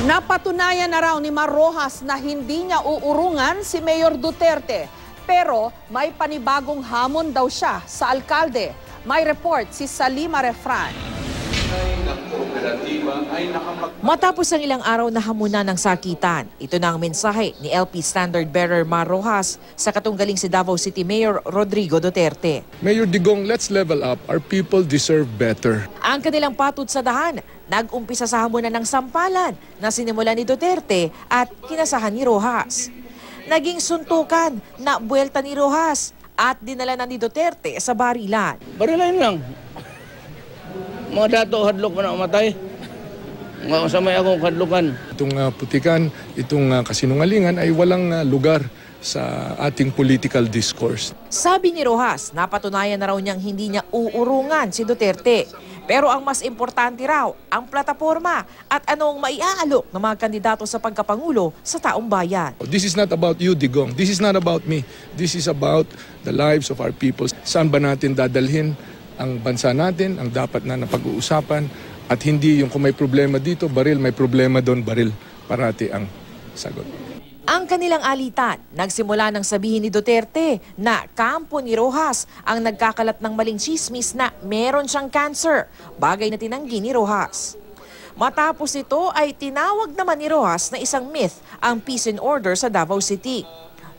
Napatunayan na raw ni Mar Rojas na hindi niya uurungan si Mayor Duterte. Pero may panibagong hamon daw siya sa alkalde. May report si Salima Refran. Matapos ang ilang araw na hamunan ng sakitan, ito na ang mensahe ni LP Standard Bearer Mar Rojas sa katunggaling si Davao City Mayor Rodrigo Duterte. Mayor Digong, let's level up. Our people deserve better. Ang kanilang patud sa dahan, nag-umpisa sa hamunan ng sampalan na sinimula ni Duterte at kinasahan ni Rojas. Naging suntukan na buwelta ni Rojas at dinala na ni Duterte sa barilan. Barilan lang. Mga dato hadlok ko na umatay. Mga kasamay akong hadlokan. Itong putikan, itong kasinungalingan ay walang lugar sa ating political discourse. Sabi ni Rojas, napatunayan na raw niyang hindi niya uurungan si Duterte. Pero ang mas importante raw, ang plataporma at anong maiaalok ng mga kandidato sa pagkapangulo sa taong bayan. This is not about you, Digong. This is not about me. This is about the lives of our people. Saan ba natin dadalhin ang bansa natin, ang dapat na napag-uusapan, at hindi yung kung may problema dito, baril, may problema doon, baril. Parati ang sagot. Ang kanilang alitan, nagsimula nang sabihin ni Duterte na kampo ni Rojas ang nagkakalat ng maling chismis na meron siyang cancer, bagay na tinanggi ni Rojas. Matapos ito ay tinawag naman ni Rojas na isang myth ang peace and order sa Davao City.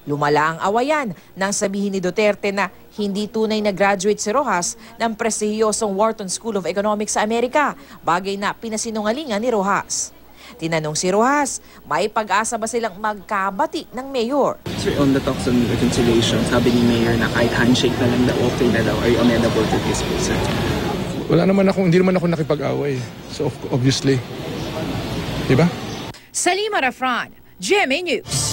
Lumala ang awayan nang sabihin ni Duterte na hindi tunay na graduate si Rojas ng prestihiyosong Wharton School of Economics sa Amerika, bagay na pinasinungalingan ni Rojas. Tinanong si Rojas, may pag-asa ba silang magkabati ng mayor? Sir, on the talks on reconciliation, sabi ni Mayor na kahit handshake na lang na okay na daw, are you amenable to this, sir? Hindi naman ako nakipag-away. So obviously, di ba? Salima Refran, GMA News.